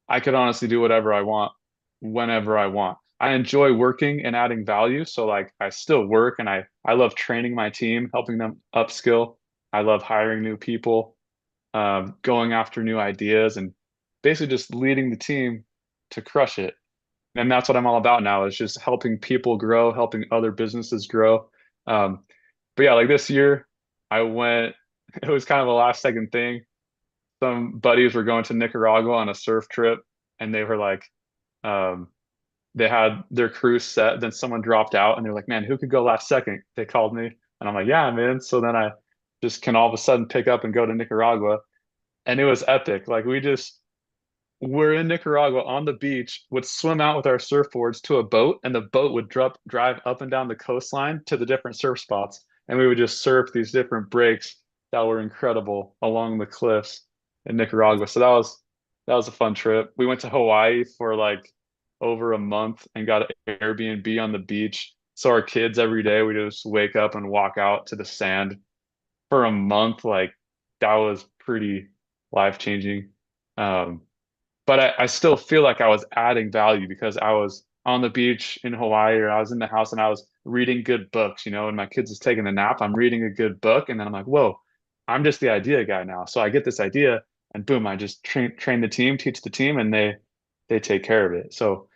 I could honestly do whatever I want, whenever I want. I enjoy working and adding value. So like I still work and I love training my team, helping them upskill. I love hiring new people, going after new ideas and basically just leading the team to crush it. And that's what I'm all about now is just helping people grow, helping other businesses grow. Um, but yeah, like this year, I went, it was kind of a last second thing. Some buddies were going to Nicaragua on a surf trip, and they were like, um, they had their cruise set. Then someone dropped out, and they're like, "Man, who could go last second?" They called me, and I'm like, "Yeah, man." So then I just can all of a sudden pick up and go to Nicaragua, and it was epic. Like we're in Nicaragua on the beach, would swim out with our surfboards to a boat, and the boat would drive up and down the coastline to the different surf spots. And we would just surf these different breaks that were incredible along the cliffs in Nicaragua. So that was a fun trip. We went to Hawaii for like over a month and got an Airbnb on the beach. So our kids every day we just wake up and walk out to the sand for a month. Like that was pretty life changing. Um, but I still feel like I was adding value because I was on the beach in Hawaii or I was in the house and I was reading good books, and my kids is taking a nap. I'm reading a good book and then I'm like, whoa, I'm just the idea guy now. So I get this idea and boom, I just train the team, teach the team, and they take care of it. So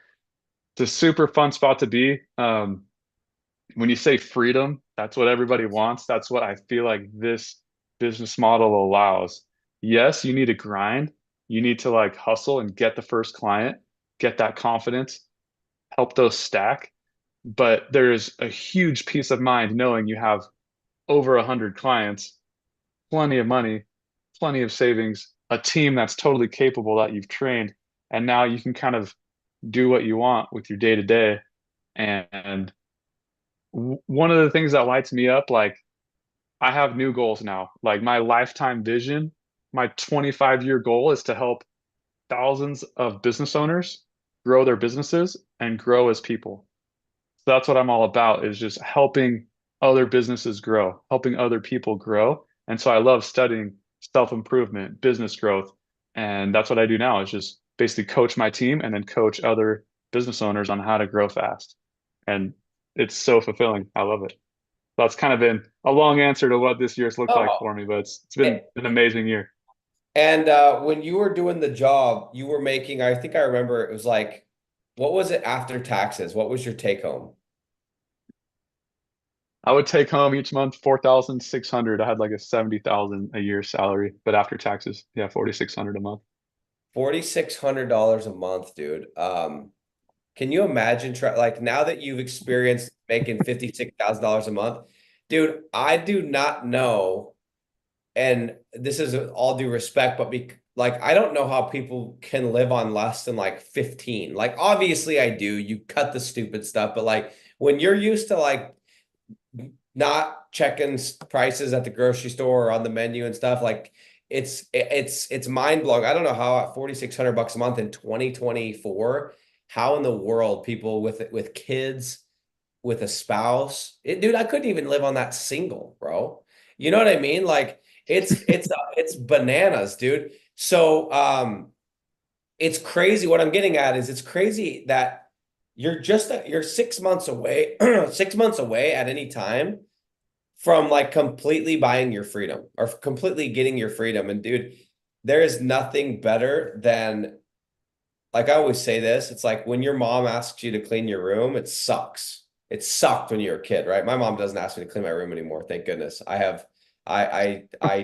it's a super fun spot to be. When you say freedom, that's what everybody wants. That's what I feel like this business model allows. Yes, you need to grind. You need to like hustle and get the first client, get that confidence, help those stack. But there's a huge peace of mind knowing you have over 100 clients, plenty of money, plenty of savings, a team that's totally capable that you've trained, and now you can kind of do what you want with your day to day. And one of the things that lights me up, like I have new goals now. Like my lifetime vision, my 25-year goal is to help thousands of business owners grow their businesses and grow as people. So that's what I'm all about is just helping other businesses grow, helping other people grow. And so I love studying self-improvement, business growth. And that's what I do now is just basically coach my team and then coach other business owners on how to grow fast. And it's so fulfilling. I love it. That's kind of been a long answer to what this year's looked like Oh, for me, but it's been an amazing year. and when you were doing the job, you were making, I think I remember it was like, what was it after taxes? What was your take home? I would take home each month 4,600. I had like a 70,000 a year salary, but after taxes, yeah, 4,600 a month. $4,600 a month, dude. Can you imagine like now that you've experienced making $56,000 a month, dude, I do not know, and this is all due respect, but like I don't know how people can live on less than like 15. Like obviously I do. You cut the stupid stuff, but like when you're used to like not checking prices at the grocery store or on the menu and stuff, like it's mind blowing. I don't know how at 4,600 bucks a month in 2024, how in the world people with kids, with a spouse, dude, I couldn't even live on that single, bro. You know what I mean? Like it's bananas, dude. So it's crazy. What I'm getting at is it's crazy that you're 6 months away, 6 months away at any time from like completely buying your freedom or completely getting your freedom. And dude, there is nothing better than, like I always say this, it's like when your mom asks you to clean your room, it sucks. It sucked when you were a kid, right? My mom doesn't ask me to clean my room anymore. Thank goodness. I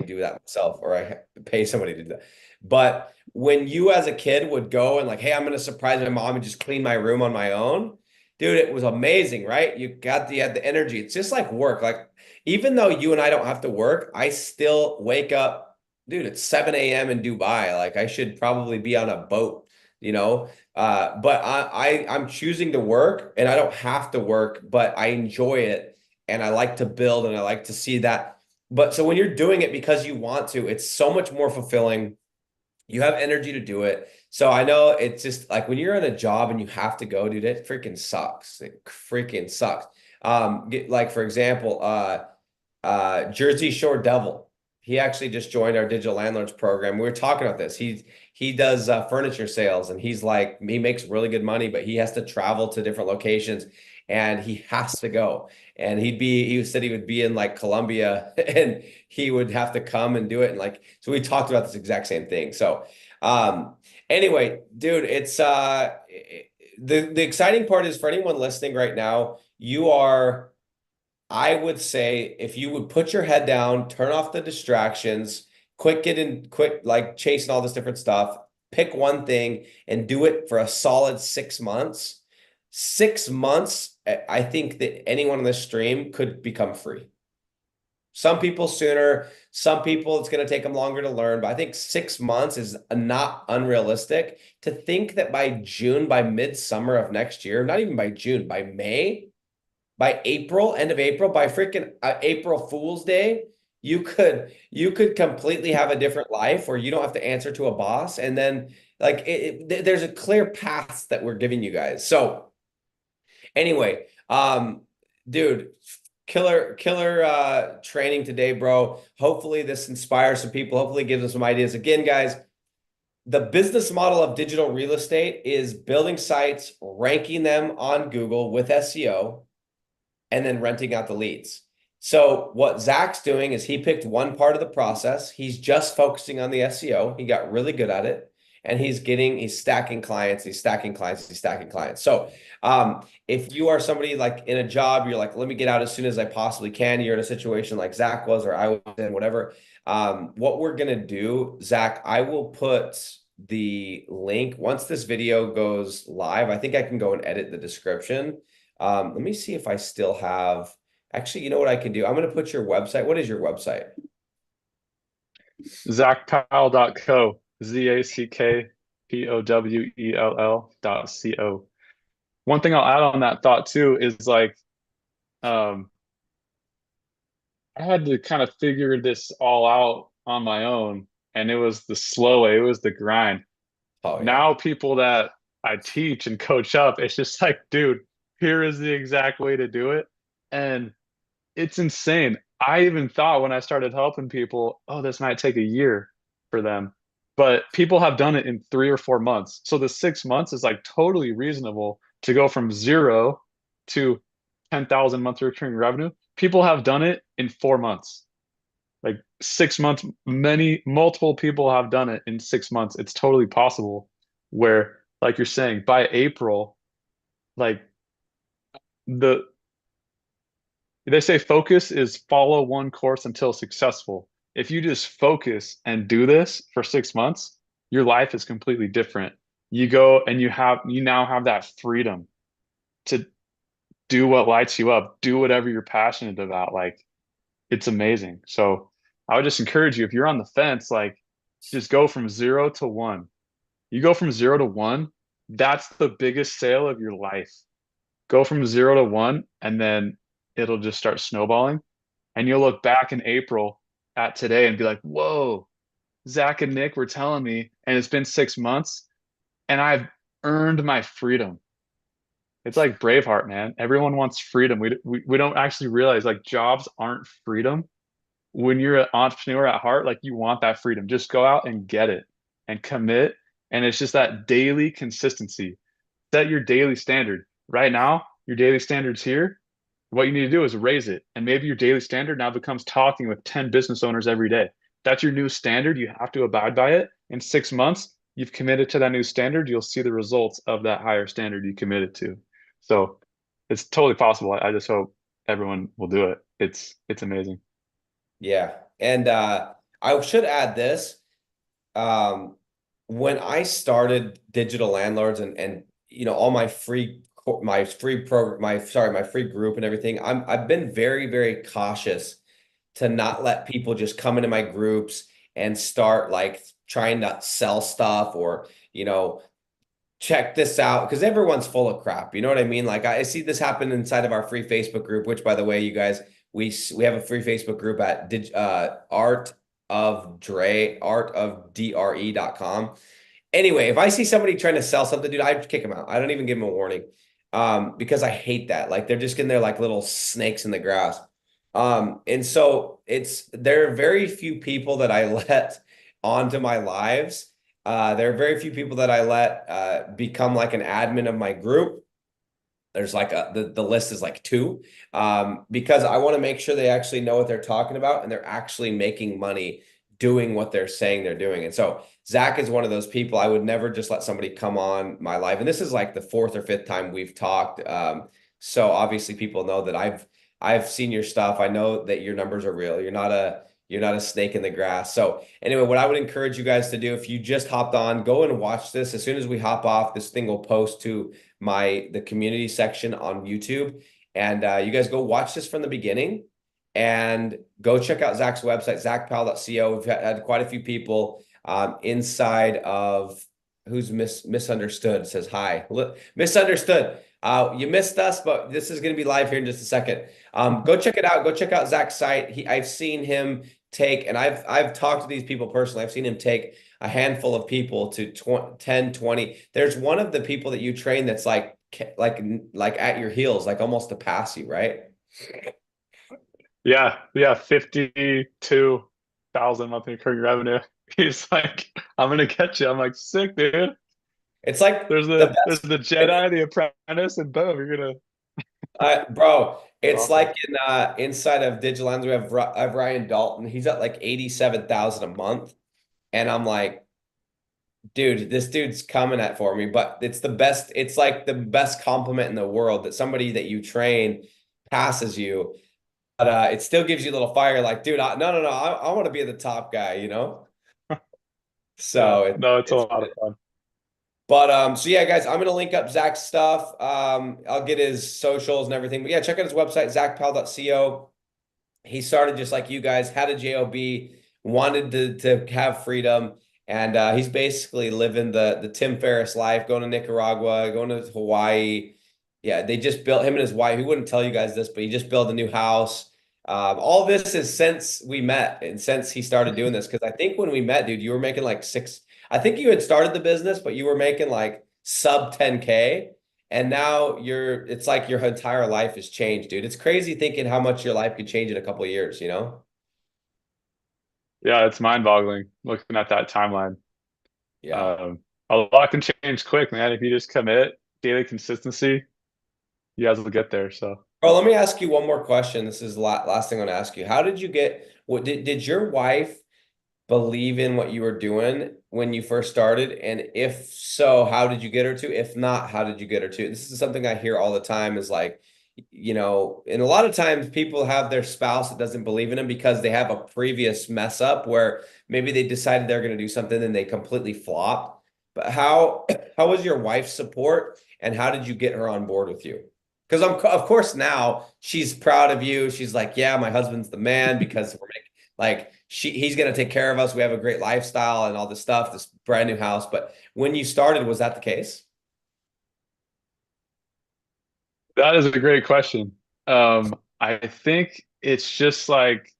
do that myself, or I pay somebody to do that. But when you as a kid would go and like, hey, I'm gonna surprise my mom and just clean my room on my own, dude, it was amazing, right? You had the energy. It's just like work. Like even though you and I don't have to work, I still wake up, dude, it's 7 a.m. in Dubai. Like I should probably be on a boat, you know? But I'm choosing to work and I don't have to work, but I enjoy it and I like to build and I like to see that. But so when you're doing it because you want to, it's so much more fulfilling. You have energy to do it. So I know it's just like when you're in a job and you have to go, dude, it freaking sucks. It freaking sucks. Like for example, Jersey Shore Devil. He actually just joined our digital landlords program. We were talking about this. He does furniture sales, and he's like he makes really good money, but he has to travel to different locations, and he has to go. And he said he would be in like Colombia, and he would have to come and do it. And like so, we talked about this exact same thing. So, um, anyway, dude, it's the exciting part is for anyone listening right now, you are. I would say if you would put your head down, turn off the distractions, quit like chasing all this different stuff, pick one thing and do it for a solid 6 months. 6 months, I think that anyone on this stream could become free. Some people sooner, some people it's going to take them longer to learn, but I think 6 months is not unrealistic to think that by June, by midsummer of next year, not even by June, by May, by April, end of April, by freaking April Fool's Day, you could completely have a different life where you don't have to answer to a boss. And then like there's a clear path that we're giving you guys. So anyway, dude, killer training today, bro. Hopefully this inspires some people. Hopefully gives us some ideas. Again, guys, the business model of digital real estate is building sites, ranking them on Google with SEO, and then renting out the leads. So what Zach's doing is he picked one part of the process. He's just focusing on the SEO. He got really good at it. And he's stacking clients, he's stacking clients, he's stacking clients. So if you are somebody like in a job, you're like, let me get out as soon as I possibly can. You're in a situation like Zach was, or I was in, whatever. What we're gonna do, Zach, I will put the link once this video goes live. I think I can go and edit the description. Let me see if I still have, actually, you know what I can do? I'm going to put your website. What is your website? ZackPowell.co, ZackPowell.co. One thing I'll add on that thought too is like, um, I had to kind of figure this all out on my own, and it was the slow way, it was the grind. Oh yeah. Now, people that I teach and coach up, it's just like, dude, here is the exact way to do it. And it's insane. I even thought when I started helping people, oh, this might take a year for them. But people have done it in 3 or 4 months. So the 6 months is like totally reasonable to go from zero to 10,000 monthly recurring revenue. People have done it in 4 months. Like 6 months, multiple people have done it in 6 months. It's totally possible where, like you're saying, by April, like the they say focus is follow one course until successful. If you just focus and do this for 6 months, your life is completely different. You go and you now have that freedom to do what lights you up, do whatever you're passionate about. Like it's amazing. So I would just encourage you, if you're on the fence, like just go from 0 to 1. You go from 0 to 1, that's the biggest sale of your life. Go from 0 to 1, and then it'll just start snowballing. And you'll look back in April at today and be like, whoa, Zach and Nick were telling me, and it's been 6 months, and I've earned my freedom. It's like Braveheart, man. Everyone wants freedom. We don't actually realize like jobs aren't freedom. When you're an entrepreneur at heart, like you want that freedom. Just go out and get it and commit. And it's just that daily consistency. Set your daily standard. Right now, your daily standard's here. What you need to do is raise it. And maybe your daily standard now becomes talking with 10 business owners every day. That's your new standard. You have to abide by it. In 6 months, you've committed to that new standard. You'll see the results of that higher standard you committed to. So it's totally possible. I just hope everyone will do it. It's amazing. Yeah. And I should add this. Um, when I started Digital Landlords and all my free program, my free group and everything, I've been very, very cautious to not let people just come into my groups and start like trying to sell stuff or, check this out because everyone's full of crap. You know what I mean? Like I see this happen inside of our free Facebook group, which by the way, you guys, we have a free Facebook group at artofdre.com. Anyway, if I see somebody trying to sell something, dude, I kick them out. I don't even give them a warning. Because I hate that. Like they're just getting there like little snakes in the grass. And so there are very few people that I let onto my lives. There are very few people that I let become like an admin of my group. There's like the list is like two, because I want to make sure they actually know what they're talking about and they're actually making money doing what they're saying they're doing. And so Zach is one of those people. I would never just let somebody come on my live. And this is like the fourth or fifth time we've talked. So obviously people know that I've seen your stuff. I know that your numbers are real. You're not a snake in the grass. So anyway, what I would encourage you guys to do, if you just hopped on, go and watch this. As soon as we hop off, this thing will post to the community section on YouTube. And you guys go watch this from the beginning and go check out Zach's website, zackpowell.co. We've had quite a few people inside of who's misunderstood says hi. Misunderstood. You missed us, but this is going to be live here in just a second. Go check it out. Go check out Zach's site. I've seen him take, and I've talked to these people personally. I've seen him take a handful of people to 10, 20. There's one of the people that you train that's like at your heels, like almost to pass you, right? Yeah, yeah, 52,000 monthly recurring revenue. He's like, I'm gonna get you. I'm like, sick, dude. It's like There's the there's best. the Jedi, the apprentice, and boom, you're gonna. Bro, It's it's awesome. like inside of Digilands, I have Ryan Dalton. He's at like 87,000 a month. And I'm like, dude, this dude's coming at for me. But it's the best, it's like the best compliment in the world that somebody that you train passes you. But it still gives you a little fire, like, dude, no, no, no, I want to be the top guy, you know? Yeah, So no, it's a it's lot of fun. but so yeah, guys, I'm gonna link up Zach's stuff. I'll get his socials and everything. But yeah, check out his website, zackpal.co. He started just like you guys, had a job, wanted to have freedom. And he's basically living the Tim Ferriss life, going to Nicaragua, going to Hawaii. Yeah, they just built him and his wife. He wouldn't tell you guys this, but he just built a new house. All this is since we met and since he started doing this. Because I think when we met, dude, you were making like six. I think you had started the business, but you were making like sub 10K. And now it's like your entire life has changed, dude. It's crazy thinking how much your life could change in a couple of years, you know? Yeah, it's mind-boggling looking at that timeline. Yeah. Um, a lot can change quick, man. If you just commit, daily consistency, you guys will get there. So Bro, let me ask you one more question. This is the last thing I'm gonna ask you. How did you get what did your wife believe in what you were doing when you first started? And if so, how did you get her to? If not, how did you get her to? This is something I hear all the time is like, and a lot of times people have their spouse that doesn't believe in them because they have a previous mess up where maybe they decided they're going to do something and they completely flopped. But how was your wife's support and how did you get her on board with you? Because of course now she's proud of you. She's like, yeah, my husband's the man because we're making like he's gonna take care of us. We have a great lifestyle and all this stuff, this brand new house. But when you started, was that the case? that is a great question. I think it's just like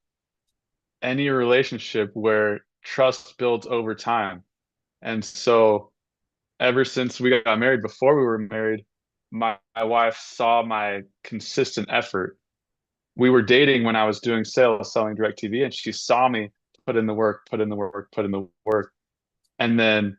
any relationship where trust builds over time. And so ever since we got married, before we were married, my wife saw my consistent effort. We were dating when I was doing sales, selling direct TV, and she saw me put in the work, put in the work, put in the work. And then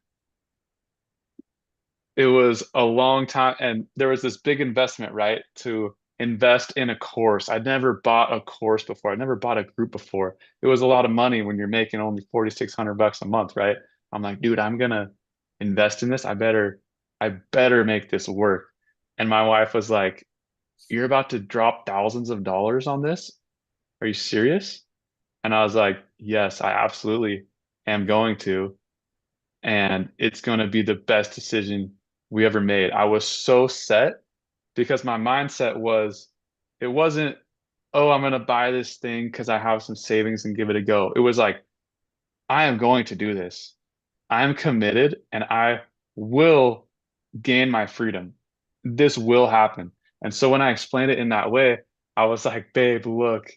it was a long time, and there was this big investment, right? To invest in a course. I'd never bought a course before. I'd never bought a group before. It was a lot of money when you're making only 4,600 bucks a month, right? I'm like, dude, I'm gonna invest in this. I better make this work. And my wife was like, you're about to drop thousands of dollars on this? Are you serious? And I was like, yes, I absolutely am going to. And it's going to be the best decision we ever made. I was so set because my mindset was, it wasn't, oh, I'm going to buy this thing because I have some savings and give it a go. It was like, I am going to do this. I'm committed and I will gain my freedom. This will happen. And so when I explained it in that way, I was like, babe, look,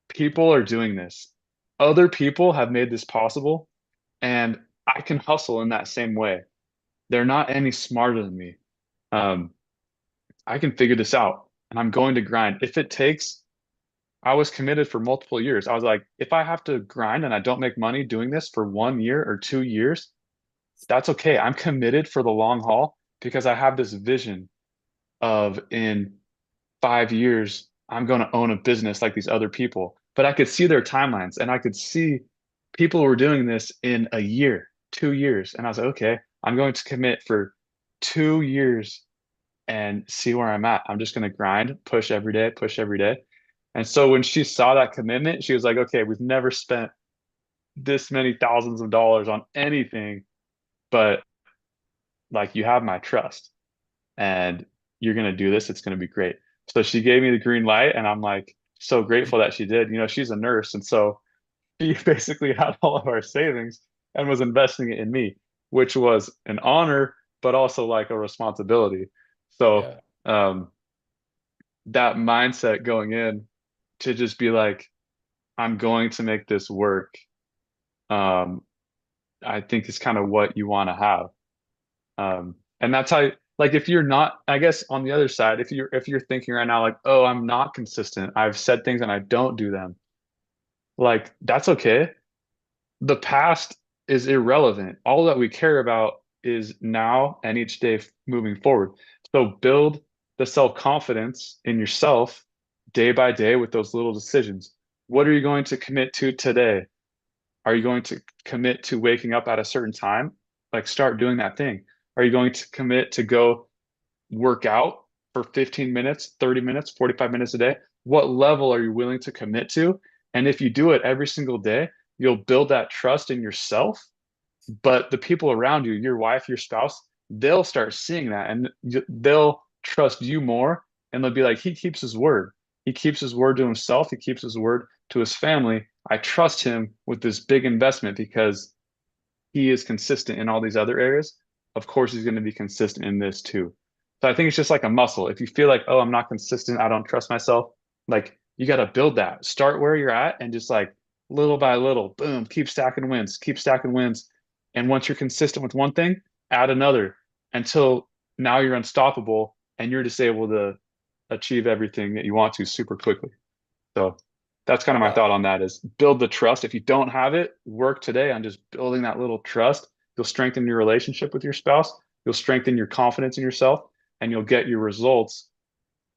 people are doing this. Other people have made this possible, and I can hustle in that same way. They're not any smarter than me. Um, I can figure this out, and I'm going to grind. If it takes, I was committed for multiple years. I was like, if I have to grind and I don't make money doing this for 1 year or 2 years, that's okay. I'm committed for the long haul because I have this vision of in 5 years, I'm going to own a business like these other people. But I could see their timelines and I could see people were doing this in a year, 2 years. And I was like, okay, I'm going to commit for 2 years and see where I'm at. I'm just going to grind, push every day, push every day. And so when she saw that commitment, she was like, okay, we've never spent this many thousands of dollars on anything, but like you have my trust and you're going to do this. It's going to be great. So she gave me the green light, and I'm like so grateful that she did. She's a nurse, and so she basically had all of our savings and was investing it in me, which was an honor, but also like a responsibility. So Yeah. um, that mindset going in to just be like, I'm going to make this work. Um, I think is kind of what you want to have. And that's how, like, if you're not, I guess on the other side, if you're thinking right now, like, oh, I'm not consistent. I've said things and I don't do them. Like, that's okay. The past is irrelevant. All that we care about is now and each day moving forward. So build the self-confidence in yourself day by day with those little decisions. What are you going to commit to today? Are you going to commit to waking up at a certain time? Like start doing that thing. Are you going to commit to go work out for 15 minutes, 30 minutes, 45 minutes a day? What level are you willing to commit to? And if you do it every single day, you'll build that trust in yourself. But the people around you, your wife, your spouse, they'll start seeing that and they'll trust you more. And they'll be like, he keeps his word. He keeps his word to himself. He keeps his word to his family, I trust him with this big investment because he is consistent in all these other areas. Of course, he's going to be consistent in this too. So I think it's just like a muscle. If you feel like, oh, I'm not consistent, I don't trust myself, like you got to build that. Start where you're at and just like little by little, boom, keep stacking wins, keep stacking wins. And once you're consistent with one thing, add another until now you're unstoppable and you're just able to achieve everything that you want to super quickly. So that's kind of my Uh, thought on that is build the trust. If you don't have it, work today on just building that little trust. You'll strengthen your relationship with your spouse. You'll strengthen your confidence in yourself and you'll get your results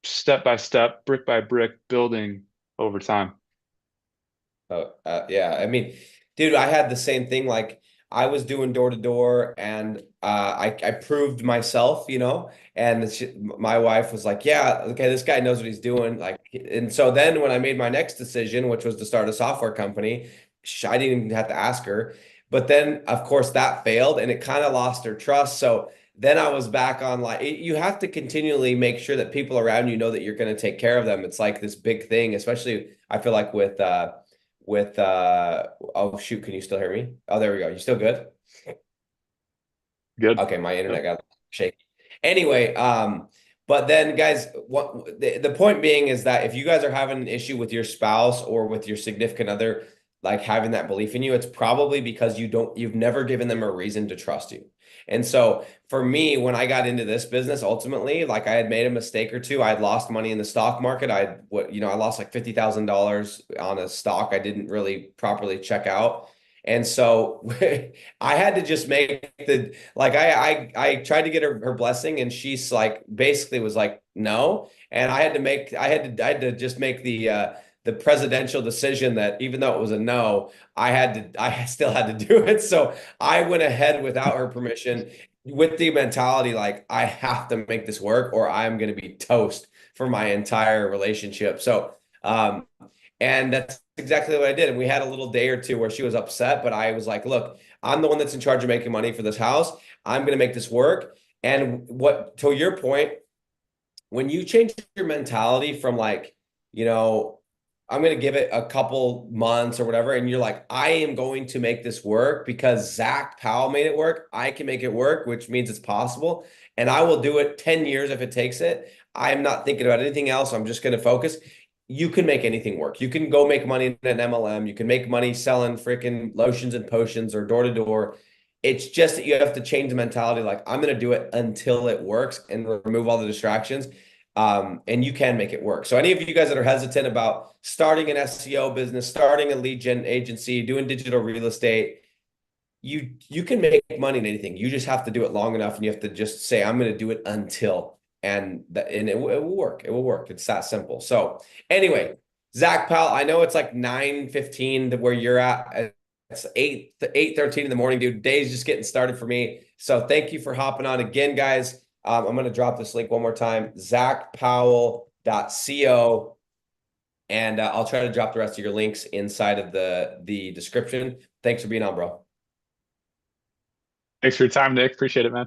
step by step, brick by brick, building over time. yeah, I mean, dude, I had the same thing. Like, I was doing door to door, and I proved myself, and my wife was like, "Yeah, okay, this guy knows what he's doing." Like, and so then when I made my next decision, which was to start a software company, I didn't even have to ask her. But then, of course, that failed, and it kind of lost her trust. So then I was back on, like, you have to continually make sure that people around you know that you're going to take care of them. It's like this big thing, especially I feel like with oh shoot, can you still hear me? Oh, there we go. You still good? Good. Okay, my Yep. internet got shaky. Anyway, but then guys, what the point being is that if you guys are having an issue with your spouse or with your significant other, like having that belief in you, it's probably because you've never given them a reason to trust you. And so for me, when I got into this business, ultimately, like I had made a mistake or two. I had lost money in the stock market. I lost like $50,000 on a stock I didn't really properly check out. And so I had to just make I tried to get her blessing, and she's like basically was like no. And I had to just make the presidential decision that even though it was a no, I still had to do it. So I went ahead without her permission with the mentality like I have to make this work or I'm going to be toast for my entire relationship. So and that's exactly what I did. And we had a little day or two where she was upset, but I was like, look, I'm the one that's in charge of making money for this house. I'm going to make this work. And what, to your point, when you change your mentality from like, you know, I'm going to give it a couple months or whatever, and you're like, I am going to make this work because Zach Powell made it work. I can make it work, which means it's possible. And I will do it 10 years if it takes it. I'm not thinking about anything else. I'm just going to focus. You can make anything work. You can go make money in an MLM. You can make money selling freaking lotions and potions or door to door. It's just that you have to change the mentality. Like, I'm going to do it until it works and remove all the distractions. And you can make it work. So any of you guys that are hesitant about starting an SEO business, starting a lead gen agency, doing digital real estate, you can make money in anything. You just have to do it long enough, and you have to just say, I'm going to do it until, and it will work. It will work. It's that simple. So anyway, Zach Powell, I know it's like 9:15 where you're at. It's 8:13 in the morning, dude. Day's just getting started for me. So thank you for hopping on again, guys. I'm going to drop this link one more time, zachpowell.co. And I'll try to drop the rest of your links inside of the description. Thanks for being on, bro. Thanks for your time, Nick. Appreciate it, man.